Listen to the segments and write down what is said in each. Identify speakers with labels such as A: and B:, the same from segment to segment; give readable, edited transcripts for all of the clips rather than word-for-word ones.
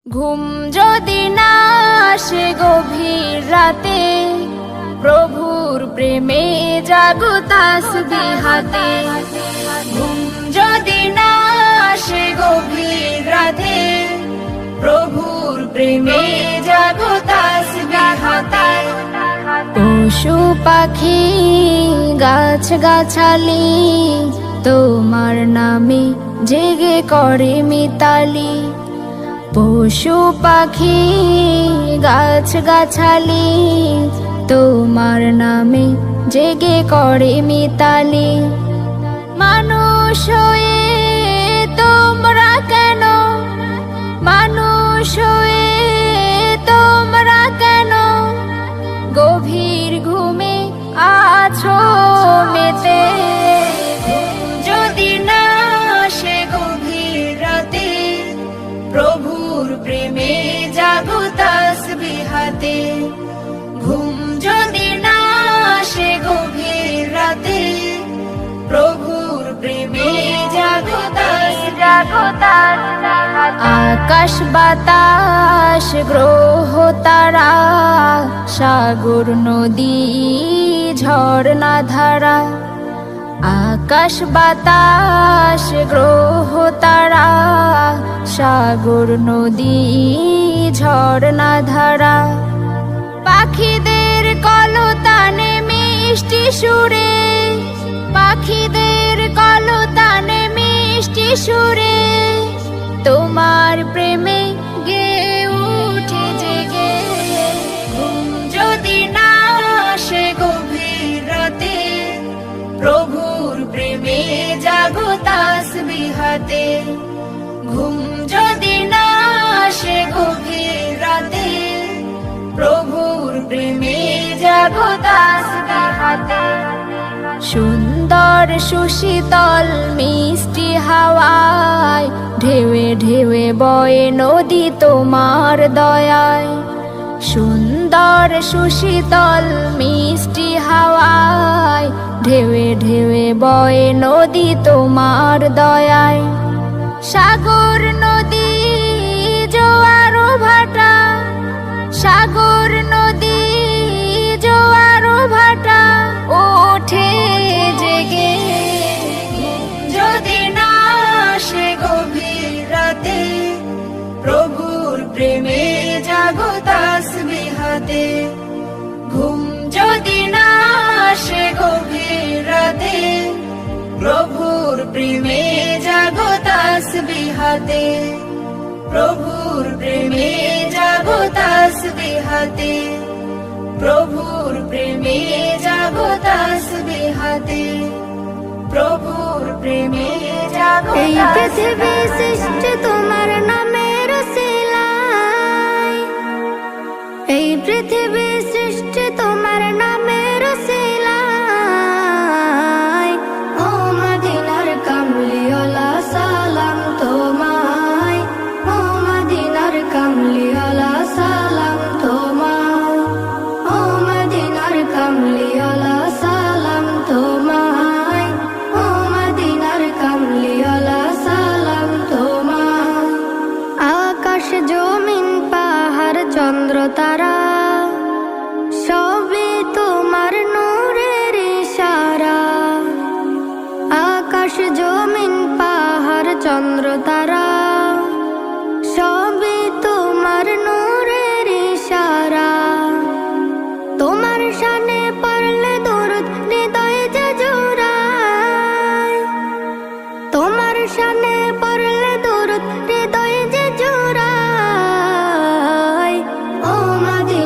A: ঘুম যদি না আসে গভীর রাতে, প্রভুর প্রেমে জাগো তাসবিহ হাতে। ঘুম যদি না আসে গভীর রাতে, প্রভুর প্রেমে জাগো তাসবিহ হাতে। পশু পাখি গাছ গাছালি তোমার নামে জেগে করে মিতালি। পশু পাখি গাছ গাছালি তোমার নামে জেগে করে মিতালি। মানুষ হয়ে তোমরা কেন, মানুষ হয়ে তোমরা কেন গভীর ঘুমে আছো মেতে। যদি না আসে গভীর রাতে, প্রভুর প্রেমে জাগো তাসবিহ হাতে। ঘুম যদি না আসে গভীর রাতে, প্রভুর প্রেমে জাগো আকাশ বাতাস গ্রহ তারা, সাগর নদী ঝর্ণা ধারা। আকাশ বাতাস গ্রহ তারা, সাগর নদী ঝর্ণা ধারা। পাখিদের কলতানে মিষ্টি সুরে, পাখিদের কলতানে মিষ্টি সুরে তোমার প্রেমে গে উঠে জেগে। ঘুম যদি না আসে গভীর রাতে, প্রভুর প্রেমে জাগো তাসবিহ হাতে। ঘুম যদি না আসে গভীর রাতে, প্রভুর প্রেমে জাগো তাসবিহ হাতে। সুন্দর সুশীতল মিষ্টি হাওয়ায় ঢেউে ঢেউে বয়ে নদী তোমার দয়ায়। সুন্দর সুশীতল মিষ্টি হাওয়ায় ঢেউে ঢেউে বয়ে নদী তোমার দয়ায়। সাগর নদী জোয়ার ভাটা, সাগর নদী জোয়ার ভাটা ওঠে জেগে। যদি না আসে গভীর রাতে, প্রভুর প্রেমে জাগো তাসবিহ হাতে। ঘুম যদি না আসে গভীর রাতে, প্রভুর প্রেমে জাগো তাসবিহ হাতে। প্রভুর প্রেমে জাগো তাসবিহ হাতে। প্রভুর প্রেমে জাগো তাসবিহ হাতে। প্রভুর প্রেমে জাগো।
B: এই পৃথিবী সৃষ্টি তোমার নামের উসিলায়, এই পৃথিবী সৃষ্টি তোমার নামের উসিলায়। ও মদিনার কামলিওয়ালা সালাম তোমায়, ও মদিনার কামলিওয়ালা সালাম তোমায়, ও মদিনার কামলিওয়ালা সালাম তোমায়, ও মদিনার কামলিওয়ালা সালাম তোমায়। আকাশ জমিন পাহাড় চন্দ্র তারা সবই তোমার নূরের ইশারা। আকাশ জমিন পাহাড় চন্দ্র তারা সবই তোমার নূরের ইশারা। তোমার শানে পড়লে দরুদ হৃদয়ে যে জোড়ায়, তোমার শানে পড়লে দরুদ হৃদয়ে যে জোড়ায়। ও মদিনা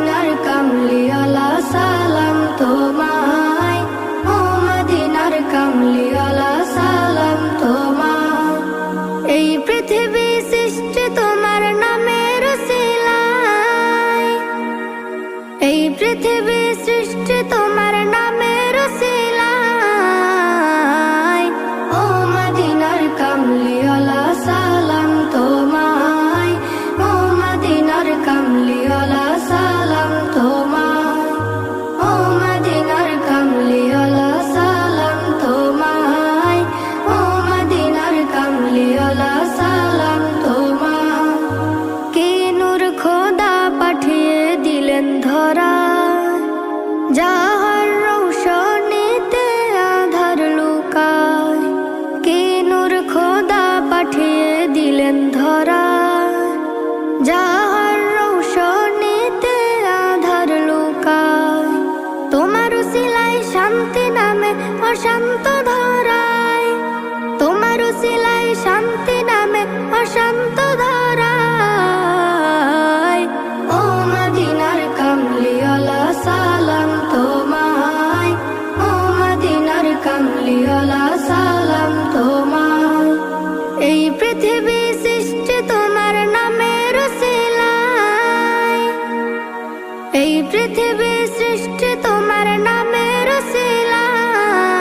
B: এই পৃথিবী সৃষ্টি তোমার নামের উসিলায়।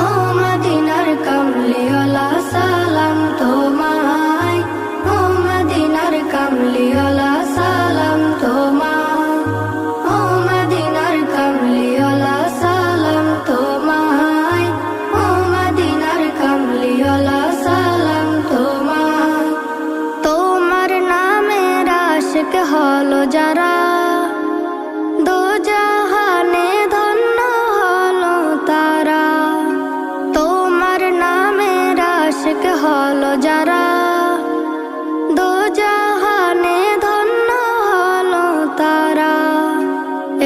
B: ও মদিনার কামলিওয়ালা সালাম তোমায়, ও মদিনার কামলিওয়ালা সালাম তোমায়, ও মদিনার কামলিওয়ালা সালাম তোমায়, ও মদিনার কামলিওয়ালা সালাম তোমায়। তোমার নামের আশিক হলো যারা, দোজাহানে ধন্য হলো তারা। তোমার নামের আশিক হলো যারা, দোজাহানে ধন্য হলো তারা।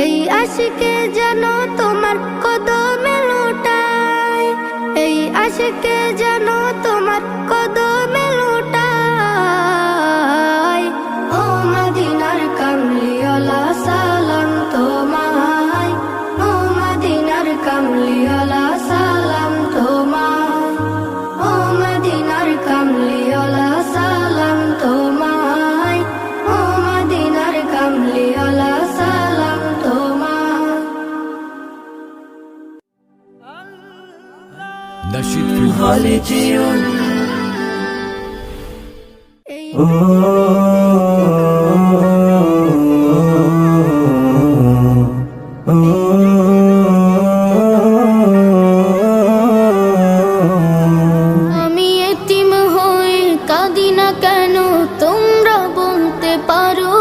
B: এই আশিকে যেন তোমার কদমে লুটায়, এই আশিকে যেন তোমার কদমে লুটায়। ও মদিনার কামলিওয়ালা সালাম তোমায়, ও মদিনার কামলিওয়ালা সালাম তোমায়, ও মদিনার কামলিওয়ালা সালাম তোমায়, ও মদিনার কামলিওয়ালা সালাম তোমায়।
C: نشيد في الخالدين
A: আমি এতিম হয়ে কাঁদি না কেন তোমরা বলতে পারো,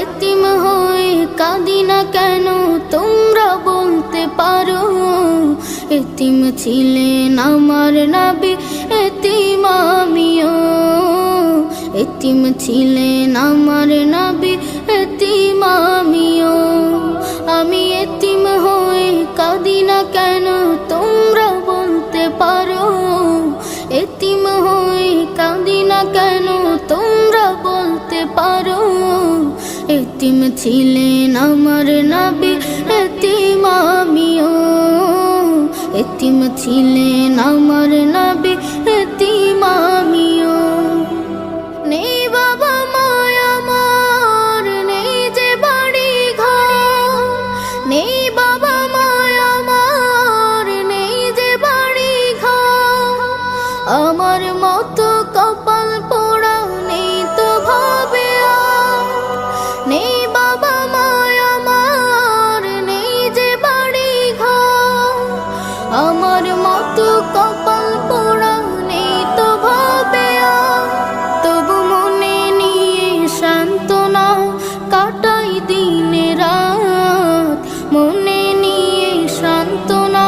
A: এতিম হয়ে কাঁদি না কেন তোমরা বলতে পারো। এতিম ছিলেন আমার নবী, এতিম আমিও। এতিম ছিলেন আমার নবী, এতিম আমিও। আমি এতিম হয়ে কাঁদি না কেন তোমরা বলতে পারো, এতিম হয়ে কাঁদি না কেন তোমরা বলতে পারো। এতিম ছিলেন আমার নবী, এতিম আমিও। এতিম ছিলেন আমার নবী, এতিম আমিও। নেই বাবা মায় আমার, নেই যে বাড়ি ঘর, নেই বাবা মায় আমার, নেই যে বাড়ি ঘর। আমার মতো কপাল পোড়া নেই তো ভাবে আর, নেই বাবা মায় আমার, নেই যে বাড়ি ঘর। আমার মতো কপাল পোড়া নেই তো ভাবে আর, তবু মনে নিয়ে সান্ত্বনা কাটাই দিনে রাত, মনে নিয়ে সান্ত্বনা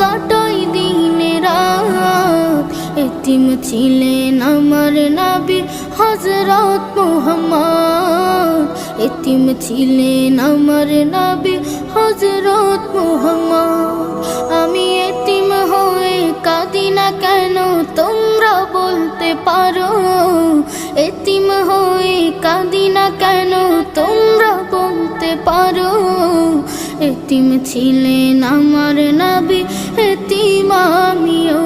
A: কাটাই দিনে রাত। এতিম ছিলেন আমার নবী হযরত মুহাম্মদ, এতিম ছিলেন আমার নবী হযরত মুহাম্মদ। আমি এতিম হয়ে কাঁদি না কেন তোমরা বলতে পারো, এতিম হয়ে কাঁদি না কেন তোমরা বলতে পারো। এতিম ছিলেন আমার নবী, এতিম আমিও।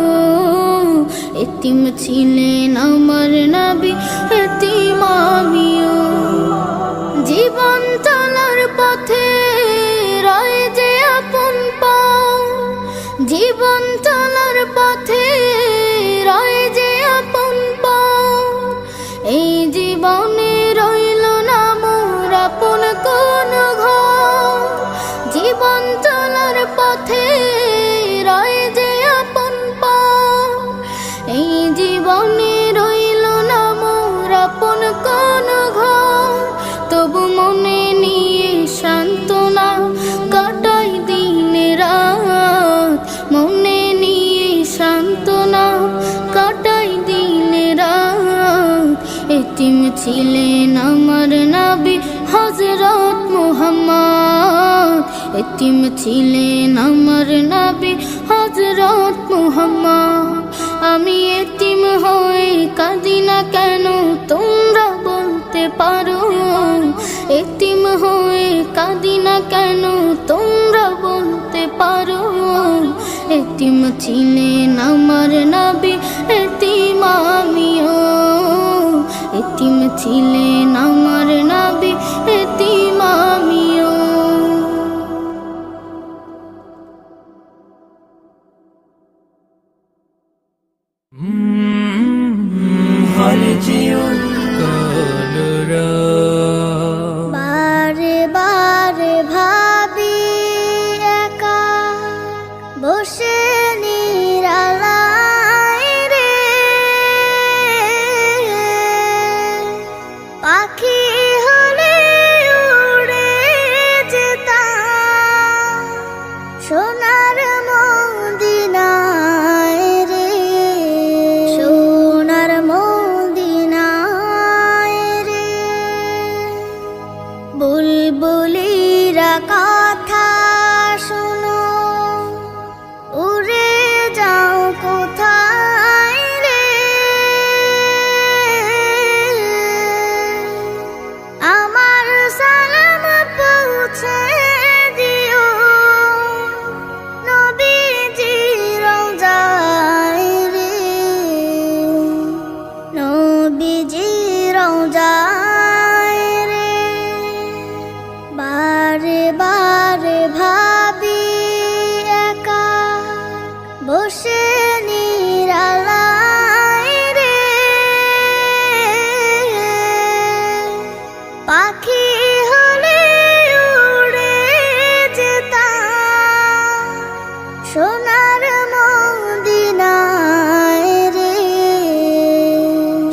A: এতিম ছিলেন আমার নবী, এতিম আমিও। জীবন চলার পথে রয় যে আপন পাও, জীবন চলার পথে রয় যে আপন পাও। এই জীবনে রইল না মোর আপন কোন ঘর, জীবন চলার পথে রয় যে আপন পাও। এই জীবনে রইল না মোর আপন কোন ঘর, তবু মনে নিয়ে সান্ত্বনা কাটাই দিনে রাত, মনে নিয়ে সান্ত্বনা কাটাই দিনে রাত। এতিম ছিলেন আমার নবী হযরত মুহাম্মদ, এতিম ছিলেন আমার নবী হযরত মুহাম্মদ। আমি এতিম হয়ে কাঁদি না কেন তোমরা বলতে পারো, এতিম হয়ে কাঁদি না কেন তোমরা বলতে পারো। এতিম ছিলেন আমার নবী, এতিম আমিও। এতিম ছিলেন আমার নবী, এতিম আমিও।
C: হলে জীবন কলরা
A: বারে বারে ভাবি একা বসে নিরালায় রে, পাখি হলে উড়ে যেতাম সোনার মদিনায় রে, সোনার মদিনায় রে। বুলবুলিরা কথা শোনো, উড়ে যাও কোথায় রে, আমার সালাম পৌঁছে দিও নবীজির রওজায় রে, নবীজির রওজায় রে। বারে বারে ভাবি একা বসে নিরালায় রে, পাখি হলে উড়ে যেতাম সোনার মদিনায় রে,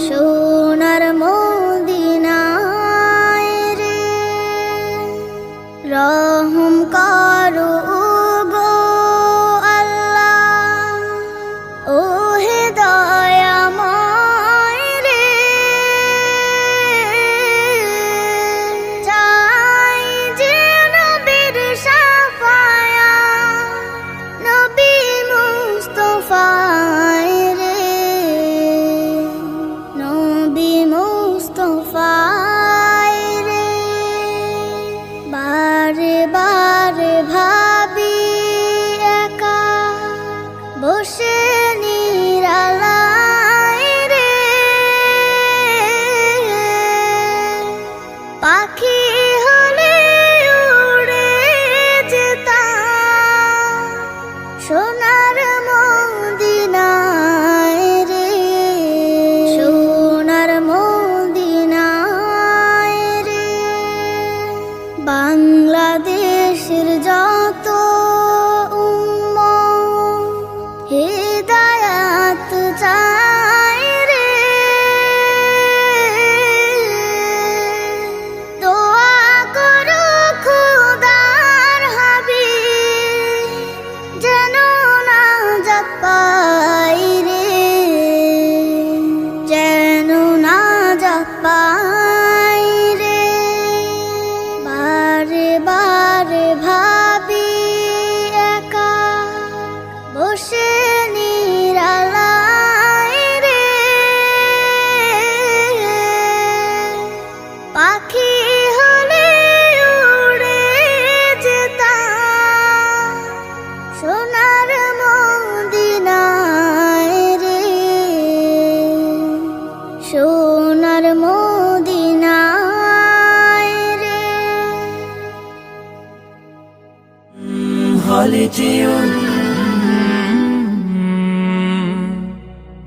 A: সোনার মদিনায় রে। রহম করো গো আল্লাহ, ও হে দয়াময় রে, চাই যে নবীর শাফায়াত, নবী মুস্তাফায় রে, নবী মুস্তাফায় রে। বারে বারে ভাবি একা বসে নিরালায় রে, পাখি হলে উড়ে যেতাম সোনার মদিনায় রে, সোনার মদিনায় রে। বাংলাদেশের যত উম্মত হিদায়াত চায় রে, দোয়া করো খোদার হাবিব যেন নাজাত পাই রে, যেন নাজাত পাই রে। বারে বারে ভাবি একা বসে নিরালায় রে, পাখি হলে উড়ে যেতাম সোনার মদিনায় রে, সোনার মদিনায় রে।
C: হলে জীবন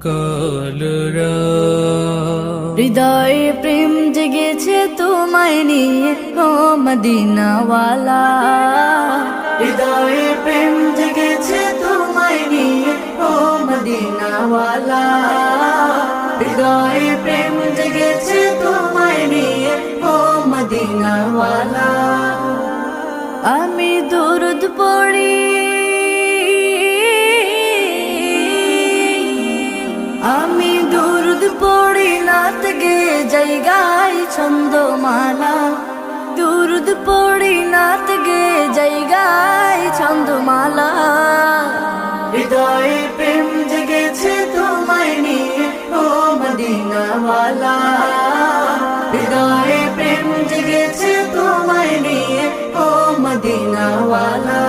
C: কলরা
D: হৃদয়ে প্রেম জেগেছে তোমায় নিয়ে ও মদিনাওয়ালা, হৃদয়ে প্রেম জেগেছে তোমায় নিয়ে ও মদিনাওয়ালা, হৃদয়ে প্রেম জেগেছে তোমায় নিয়ে ও মদিনাওয়ালা। আমি দরুদ পড়ি, আমি দরুদ পড়ি নাত গে জায়গায় ছন্দমালা, দরুদ পড়ি নাত গে জায়গায় ছন্দমালা। হৃদয়ে প্রেম জেগেছে তোমায় নিয়ে ও মদিনাওয়ালা, হৃদয়ে প্রেম জেগেছে তোমায় নিয়ে ও মদিনাওয়ালা।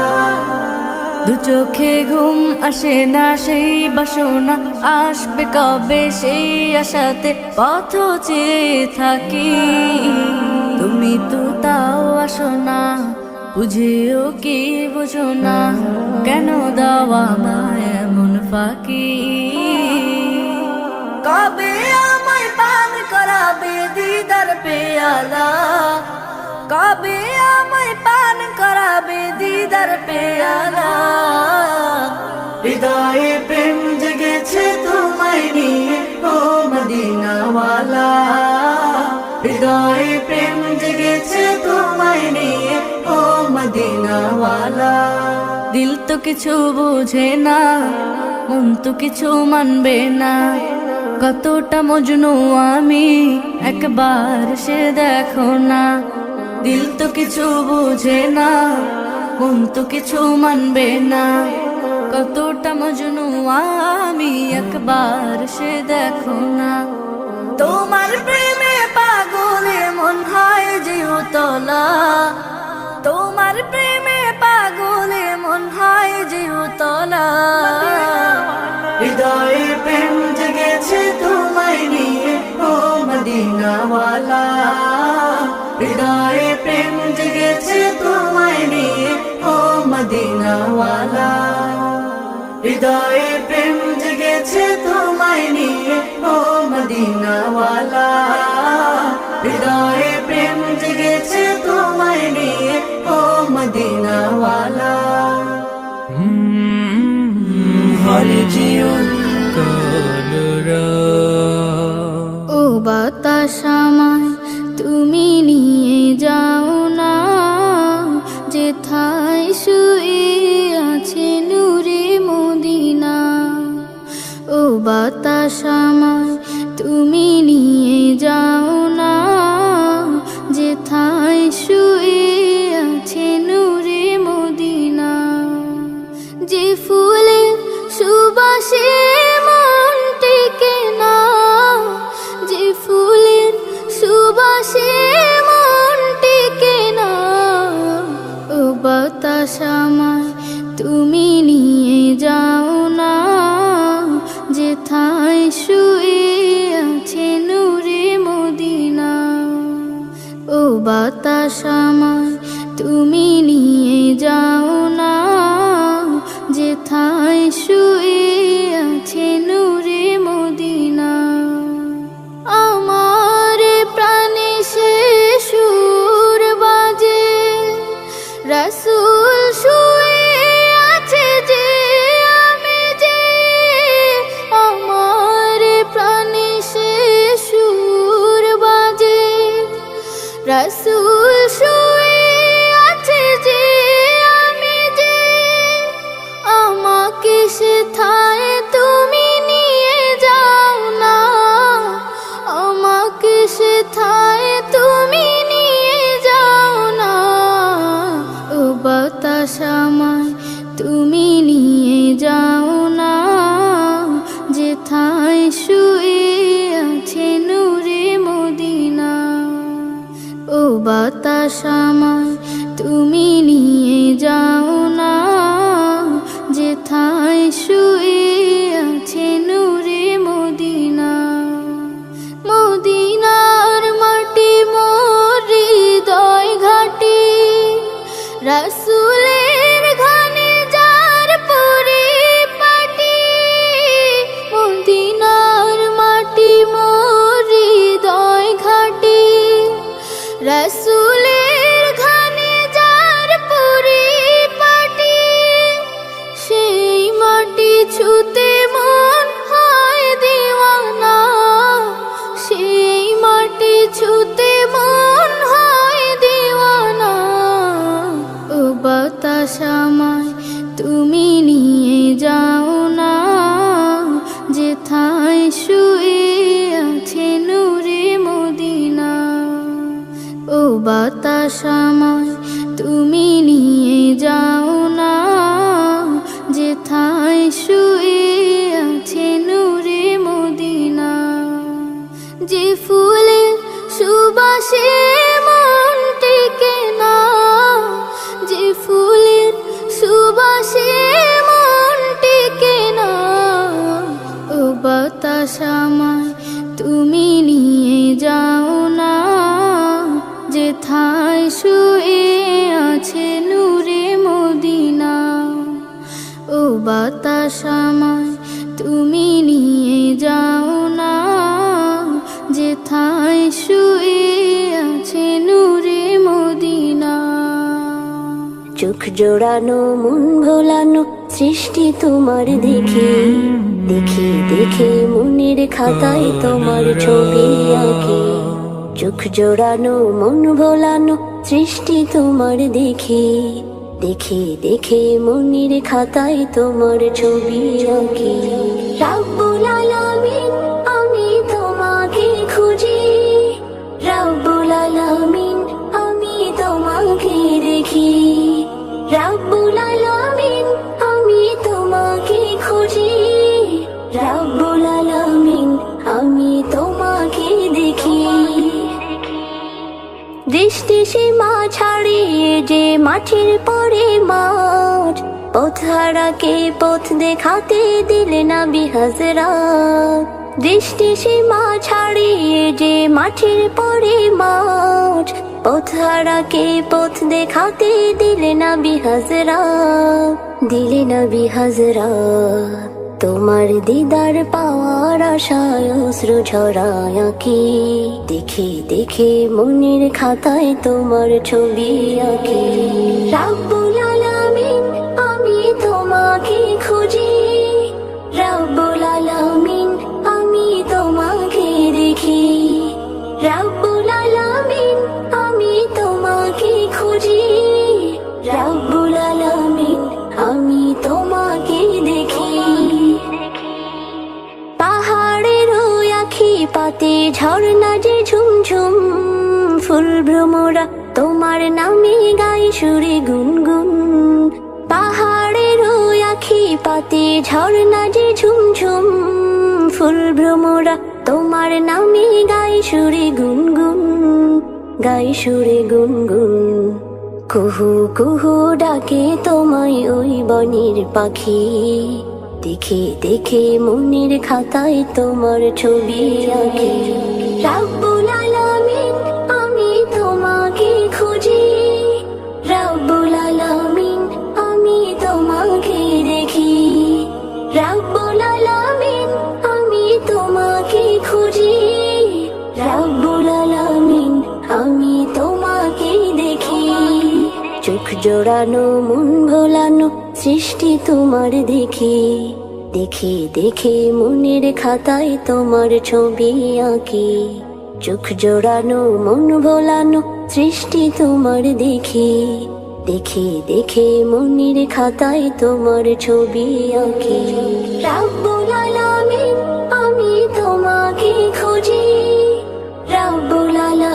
D: দু চোখে ঘুম আসে না সেই বাসনা, আসবে কবে সেই আশাতে পথ চেয়ে থাকি। তুমি মৃত্যু তাও আসো না, বুঝেও কি বুঝো না, কেন দেওয়া আমায় এমন ফাঁকি। কবে আমায় পান করাবে দিদার পেয়ালা, কবে আমায় পান করাবে দিদার পেয়ালা। হৃদয়ে প্রেম জেগেছে তোমায় নিয়ে ও মদিনাওয়ালা, হৃদয়ে প্রেম জেগেছে তোমায় নিয়ে ও মদিনাওয়ালা। দিল তো কিছু বোঝে না, মন তো কিছু মানবে না, কতটা মজনু আমি একবার সে দেখো না। দিল তো কিছু বোঝে না, মন তো কিছু মানবে না, কতটা মজনু আমি একবার সে দেখো না। তোমার প্রেমে পাগলে মন হয় যে উতলা, তোমার প্রেমে পাগলে মন হয় যে উতলা। হৃদয়ে প্রেম জেগেছে তোমায় নিয়ে ও মদিনাওয়ালা, হৃদয়ে প্রেম জেগেছে তোমায় নিয়ে ও মদিনাওয়ালা, হৃদয়ে প্রেম জেগেছে তোমায় নিয়ে ও মদিনাওয়ালা, হৃদয়ে প্রেম জেগেছে তোমায় নিয়ে ও মদিনাওয়ালা।
C: হলে জীবন কলরা।
A: ও বাতাস আমায় তুমি নিয়ে যাও না, যেথায় শুয়ে আছে নূরে মদিনা। ও বাতাস আমায় তুমি নিয়ে যাও না, যেথায় শুয়ে আছে নূরে মদিনা। যে ফুলের সুবাসে মন টেকে না, যে ফুলের সুবাসে মন টেকে না। ও বাতাস আমায় তুমি নিয়ে যাও না, যেথায় শুয়ে আছে নূরে মদিনা। ও বাতাস আমায় তুমি নিয়ে যাও না, যেথায় শুয়ে আছে নূরে মদিনা। আমার প্রাণে সে সুর বাজে, রাসূল শুয়ে আছে যে আমি যে। আমার প্রাণে সে সুর বাজে, রাসূল শুয়ে আছে যে আমি যে। আমাকে সেথায় তুমি নিয়ে যাও না, আমাকে সেথায় তুমি নিয়ে যাও না। ও বাতাস আমায় তুমি নিয়ে যাও না, যেথায় শুয়ে আছে নূরে মদিনা। ও বাতাস আমায় তুমি নিয়ে যাও না, যেথায় শুয়ে আছে নূরে মদিনা। মদিনার মাটি মোর হৃদয় ঘাটি, রাসূলের ঘানে যার পরিপাটি। মদিনার মাটি মোর হৃদয় ঘাটি, রাসূলের ঘানে যার পরিপাটি। সেই মাটি ছুতে মন হয় দিওয়ানা, সেই মাটি ছুতে মন হয় দিওয়ানা। ও বাতাস আমায় তুমি নিয়ে যাও না, যেথায় শুয়ে আছে নূরে মদিনা। ও বাতাস আমায় তুমি নিয়ে যাও না, যেথায় শুয়ে আছে নূরে মদিনা। যে ফুলের সুবাসে মন টেকে না, যে ফুলের সুবাসে মন টেকে না। ও বাতাস আমায় তুমি নিয়ে যাও না, যেথায় ভালোবাসামায় তুমি নিয়ে যাও না, যেথায় শুয়ে আছে নূরে মদিনা।
B: চোখ জোড়ানো মন ভোলানো সৃষ্টি তোমার দেখে, দেখে দেখে মনের খাতায় তোমার ছবি আঁকি। চোখ জোড়ানো মন ভোলানো সৃষ্টি তোমার দেখে, দেখে দেখে মনের খাতায় তোমার ছবি আঁকি। রাব্বুল আলামিন আমি তোমাকে খুঁজি, রাব্বুল আলামিন আমি তোমাকে দেখি, রাব্বুল আলামিন আমি তোমাকে খুঁজি, রাব্বুল আলামিন আমি তোমাকে দেখি। দৃষ্টি সীমা ছাড়িয়ে যে মাঠের পরে মাঠ, পথহারাকে পথ দেখাতে দিলে নবী হযরত। দৃষ্টি সীমা ছাড়িয়ে যে মাঠের পরে মাঠ, পথহারাকে পথ দেখাতে দিলে নবী হযরত, দিলে নবী হযরত। তোমার দিদার পাওয়ার আশায় অশ্রু ঝরায় আঁকি, দেখে দেখে মনের খাতায় তোমার ছবি আঁকি। রাব্বুল আলামিন আমি তোমাকে খুঁজি, রাব্বুল আলামিন আমি তোমাকে দেখি, রাব্বুল আলামিন আমি তোমাকে খুঁজি, রাব্বুল আলামিন আমি তোমাকে দেখি। পাহাড়ের ওই আখি পাতে ঝর্ণা যে ঝুমঝুম, ফুল ভ্রমরা তোমার নামে গাই সুরে গুনগুন। পাহাড়ের ওই আখি পাতে ঝর্ণা যে ঝুমঝুম, ফুল ভ্রমরা তোমার নামে গাই সুরে গুনগুন, গাই সুরে গুনগুন। কুহু কুহু ডাকে তোমায় ওই বনের পাখি, দেখে দেখে মনের খাতায় তোমার ছবি আঁকি। রাব্বুল আলামিন আমি তোমাকে খুঁজি, রাব্বুল আলামিন আমি তোমাকে দেখি, রাব্বুল আলামিন আমি তোমাকে খুঁজি, রাব্বুল আলামিন আমি তোমাকে দেখি। চোখ জোড়ানো মন ভোলানো সৃষ্টি তোমার দেখে, দেখে দেখে মনের খাতায় তোমার ছবি আঁকি। চোখ জোড়ানো মন ভোলানো সৃষ্টি তোমার দেখে, দেখে দেখে মনের খাতায় তোমার ছবি আঁকি। রাব্বুল আলামিন আমি তোমাকে খুঁজি, রাব্বুল আলামিন